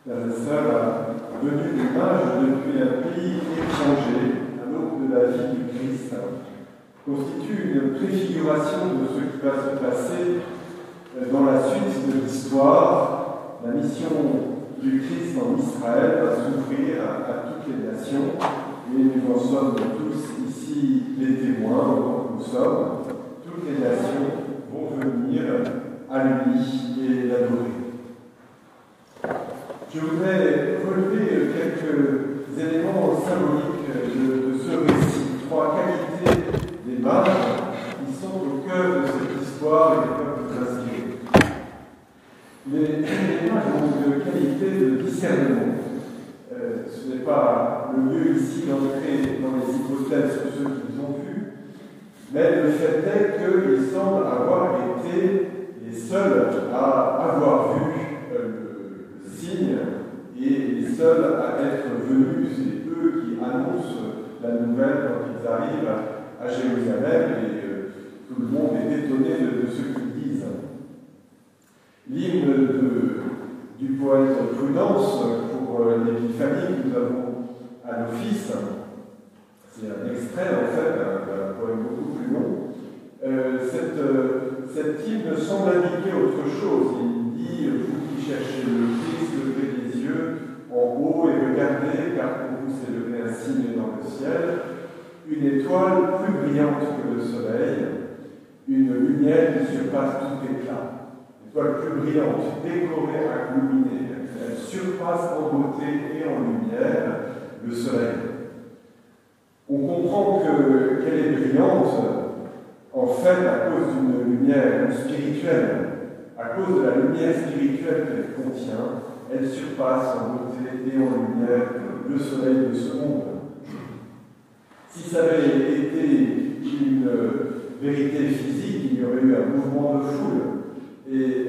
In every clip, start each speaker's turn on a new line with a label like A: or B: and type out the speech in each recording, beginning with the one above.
A: Frères et sœurs, la venue des mages depuis un pays étranger, à l'aube de la vie du Christ, constitue une préfiguration de ce qui va se passer dans la suite de l'histoire. La mission du Christ en Israël va s'ouvrir à toutes les nations, et nous en sommes tous ici les témoins, donc nous sommes. Toutes les nations vont venir à lui et l'adorer. Je voudrais relever quelques éléments symboliques de ce récit, trois qualités des mages qui sont au cœur de cette histoire et qui peuvent nous inspirer. Les mages ont une qualité de discernement. Ce n'est pas le lieu ici d'entrer dans les hypothèses sur ceux qu'ils ont vus, mais le fait est qu'ils semblent avoir été les seuls à avoir vu le signe et les seuls à être venus. C'est eux qui annoncent la nouvelle quand ils arrivent à Jérusalem et tout le monde est étonné de ce qu'ils disent. L'hymne du poète Prudence pour l'Épiphanie que nous avons à l'office, c'est un extrait en fait d'un poème beaucoup plus long. Cet hymne semble indiquer autre chose. Il dit: vous qui cherchez le Christ, levez les yeux en haut et regardez, car pour vous s'est levé un signe dans le ciel, une étoile plus brillante que le soleil, une lumière qui surpasse tout éclat. L'étoile plus brillante, décorée à illuminer, elle surpasse en beauté et en lumière le soleil. On comprend qu'elle est brillante, en fait, à cause d'une lumière spirituelle. À cause de la lumière spirituelle qu'elle contient, elle surpasse en beauté et en lumière le soleil de ce monde. Si ça avait été une vérité physique, il y aurait eu un mouvement de foule et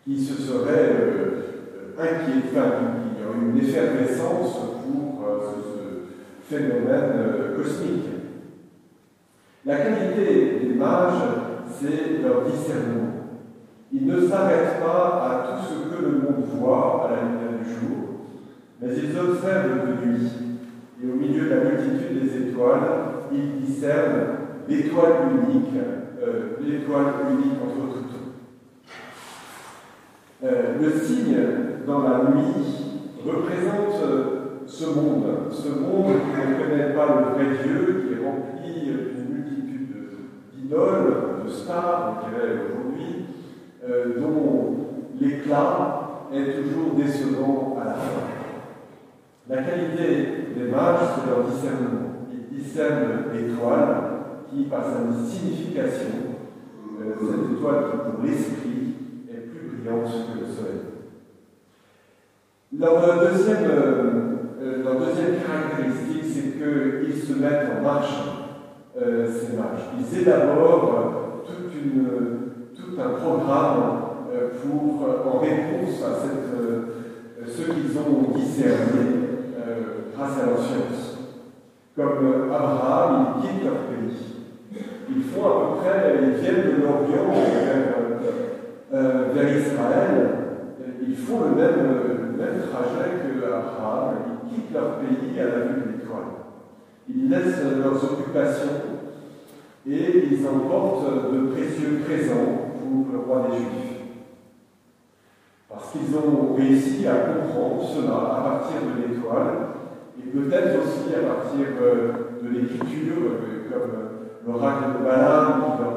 A: qui se serait inquiété, il y aurait eu une effervescence pour ce phénomène cosmique. La qualité des mages, c'est leur discernement. Ils ne s'arrêtent pas à tout ce que le monde voit à la lumière du jour, mais ils observent de nuit. Et au milieu de la multitude des étoiles, ils discernent l'étoile unique entre toutes. Le signe dans la nuit représente ce monde qui ne connaît pas le vrai Dieu, qui est rempli d'une multitude d'idoles, de stars, on dirait aujourd'hui, dont l'éclat est toujours décevant à la fin. La qualité des mages, c'est leur discernement. Ils discernent l'étoile qui, par sa signification, cette étoile qui, pour l'esprit, est plus brillante que le soleil. Leur deuxième caractéristique, c'est qu'ils se mettent en marche, ces mages. Ils élaborent tout un programme en réponse à ce qu'ils ont discerné grâce à leur science. Comme Abraham, ils quittent leur pays. Ils font à peu près, ils viennent de l'Orient vers Israël. Ils font le même trajet que Abraham. Ils quittent leur pays à la vue de l'étoile. Ils laissent leurs occupations et ils emportent de précieux présents pour le roi des Juifs. Parce qu'ils ont réussi à comprendre cela à partir de l'étoile et peut-être aussi à partir de l'écriture, comme l'oracle de Balaam qui leur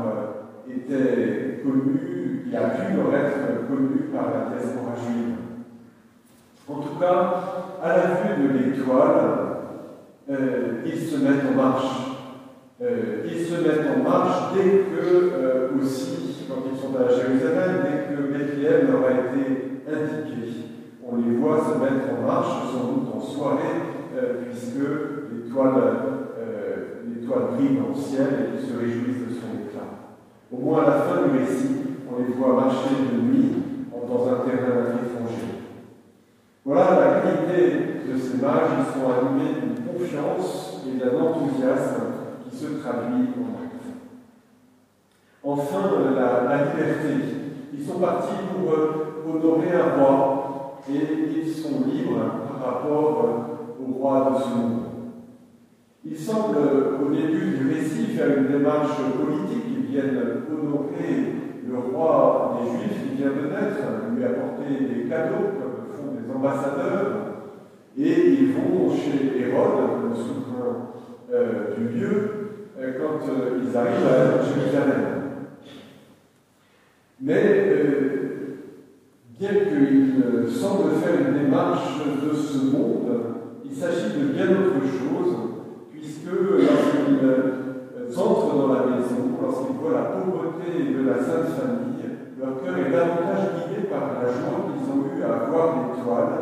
A: était connu, qui a pu leur être connu par la diaspora juive. En tout cas, à la vue de l'étoile, ils se mettent en marche. Ils se mettent en marche dès que, aussi, quand ils sont à Jérusalem, dès que Bethléem leur a été indiqué. On les voit se mettre en marche, sans doute en soirée, puisque l'étoile brille dans le ciel et ils se réjouissent de son éclat. Au moins à la fin du récit, on les voit marcher de nuit dans un terrain étranger. Voilà la qualité de ces mages. Ils sont animés d'une confiance et d'un enthousiasme qui se traduit en actes. Enfin, la liberté. Ils sont partis pour honorer un roi et ils sont libres par rapport au roi de ce monde. Il semble au début du récit faire une démarche politique. Ils viennent honorer le roi des Juifs qui vient de naître, lui apporter des cadeaux comme font des ambassadeurs, et ils vont chez Hérode, le souverain du lieu, quand ils arrivent à Jérusalem. Mais bien qu'il semble faire une démarche de ce monde, il s'agit de bien autre chose, puisque lorsqu'ils entrent dans la maison, lorsqu'ils voient la pauvreté de la Sainte Famille, leur cœur est davantage guidé par la joie qu'ils ont eue à voir l'étoile.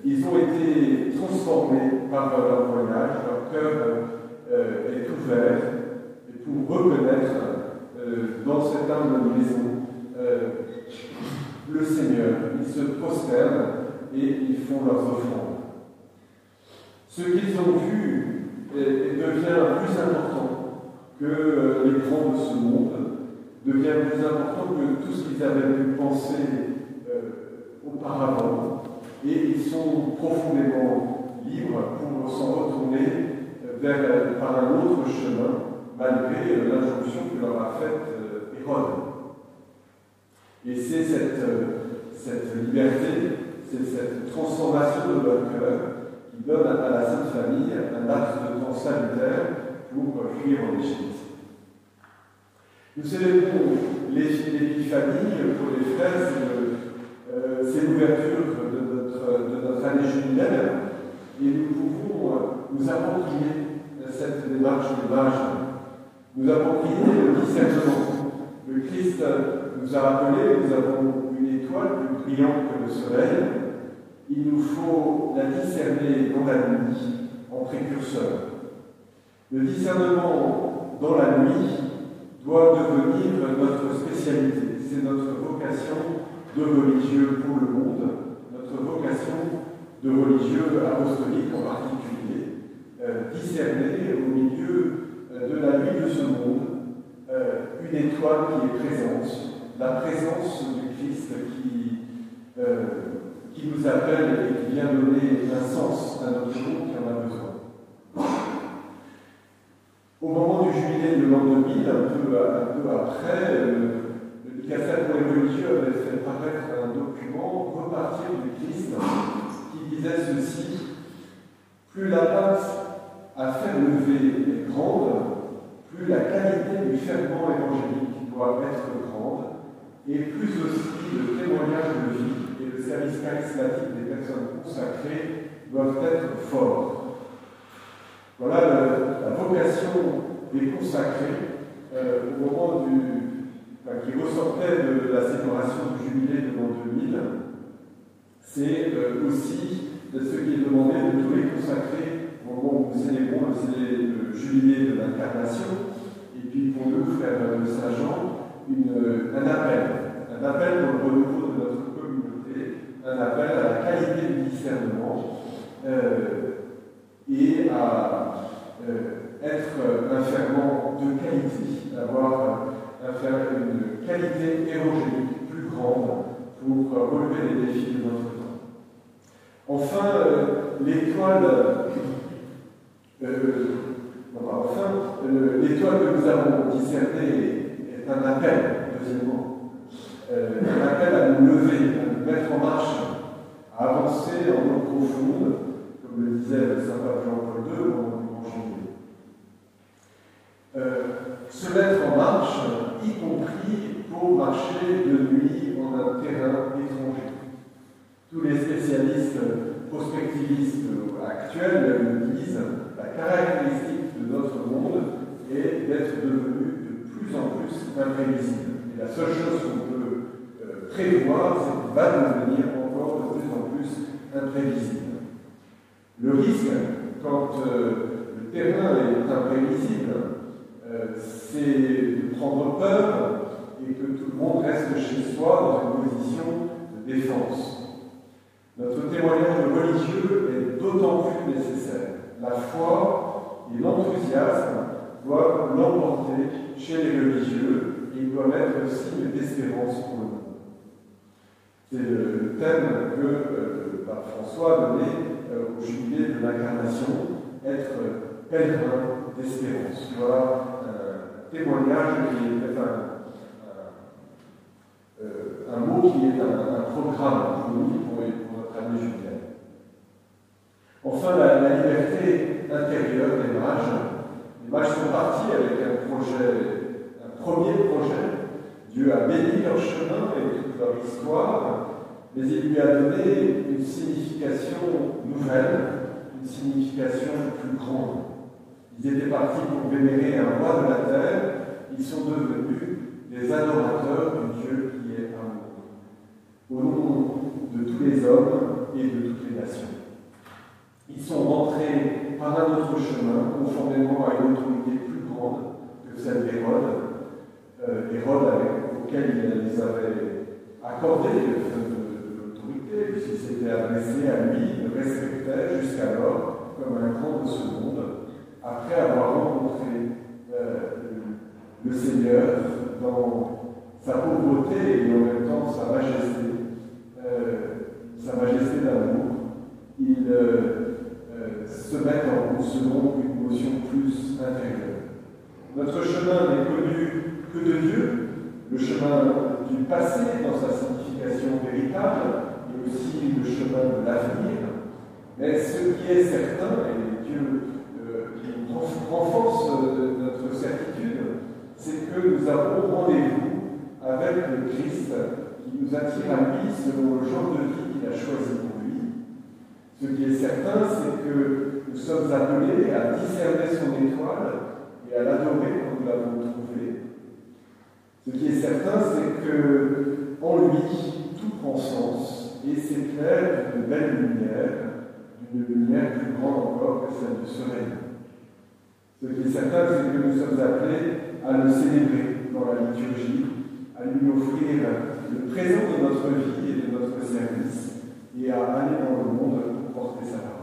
A: Ils ont été transformés par leur voyage, leur cœur est ouvert pour reconnaître dans cette humble maison le Seigneur. Ils se prosternent et ils font leurs offrandes. Ce qu'ils ont vu devient plus important que les grands de ce monde, devient plus important que tout ce qu'ils avaient pu penser auparavant, et ils sont profondément libres pour s'en retourner par un autre chemin, malgré l'injonction que leur a faite Hérode. Et c'est cette liberté, c'est cette transformation de leur cœur qui donne à la Sainte Famille un laps de temps salutaire pour fuir en Égypte. Nous célébrons l'Épiphanie pour les frères, c'est l'ouverture de notre année jubilaire, et nous pouvons nous approprier cette démarche de l'âge, nous approprier le discernement. Le Christ nous a rappelé, nous avons une étoile plus brillante que le soleil, il nous faut la discerner dans la nuit en précurseur. Le discernement dans la nuit doit devenir notre spécialité, c'est notre vocation de religieux pour le monde, notre vocation de religieux apostoliques en particulier, discerner au milieu de la nuit de ce monde une étoile qui est présente, la présence du Christ qui nous appelle et qui vient donner un sens à notre monde qui en a besoin. Au moment du jubilé de l'an 2000, un peu après, le Dicastère pour les religieux avait fait paraître un document, Repartir du Christ, qui disait ceci: plus la passe à faire lever est grande, plus la qualité du ferment évangélique doit être grande, et plus aussi le témoignage de vie et le service charismatique des personnes consacrées doivent être forts. Voilà la vocation des consacrés au moment qui ressortait de la célébration du jubilé de l'an 2000. C'est aussi ce qui est demandé de tous les consacrés au moment où nous célébrons le jubilé de l'incarnation, et puis pour nous, frères de Saint-Jean, un appel pour le renouveau de notre communauté, un appel à la qualité du discernement et à être un ferment de qualité, avoir une qualité évangélique plus grande pour relever les défis de notre temps. Enfin, l'étoile que nous avons discernée est un appel, deuxièmement. Un appel à nous lever, à nous mettre en marche, à avancer en eau profonde, comme le disait Saint Pape Jean-Paul II au moment du Grand Jubilé. Se mettre en marche, y compris pour marcher de nuit en un terrain étranger. Tous les spécialistes prospectivistes actuels le disent, la caractéristique de notre monde est d'être devenu de plus en plus imprévisible. Et la seule chose qu'on peut prévoir, c'est qu'il va devenir encore de plus en plus imprévisible. Le risque, quand le terrain est imprévisible, c'est de prendre peur et que tout le monde reste chez soi dans une position de défense. Notre témoignage religieux est d'autant plus nécessaire. La foi et l'enthousiasme doivent l'emporter chez les religieux et ils doivent être signe d'espérance pour le monde. C'est le thème que pape François a donné au jubilé de l'incarnation, être pèlerin d'espérance. Voilà un témoignage qui est un mot qui est un programme pour nous, pour notre année jubilaire. Enfin, la liberté intérieure des mages. Les mages sont partis avec un premier projet. Dieu a béni leur chemin et toute leur histoire, mais il lui a donné une signification nouvelle, une signification plus grande. Ils étaient partis pour vénérer un roi de la terre, ils sont devenus des adorateurs du Dieu qui est amour, au nom de tous les hommes et de toutes les nations. Ils sont rentrés par un autre chemin, conformément à une autorité plus grande que celle d'Hérode, auquel il les avait accordé de l'autorité, puisqu'il s'était adressé à lui, il le respectait jusqu'alors comme un grand de ce monde, après avoir rencontré le Seigneur dans sa pauvreté et en même temps sa majesté d'amour. Il se met en route selon une notion plus intérieure. Notre chemin n'est connu que de Dieu, le chemin du passé dans sa signification véritable, et aussi le chemin de l'avenir. Mais ce qui est certain, et Dieu renforce notre certitude, c'est que nous avons rendez-vous avec le Christ qui nous attire à lui selon le genre de vie qu'il a choisi pour lui. Ce qui est certain, c'est que nous sommes appelés à discerner son étoile et à l'adorer quand nous l'avons trouvée. Ce qui est certain, c'est qu'en lui, tout prend sens et s'éclaire d'une belle lumière plus grande encore que celle du soleil. Ce qui est certain, c'est que nous sommes appelés à le célébrer dans la liturgie, à lui offrir le présent de notre vie et de notre service, et à aller dans le monde pour porter sa parole.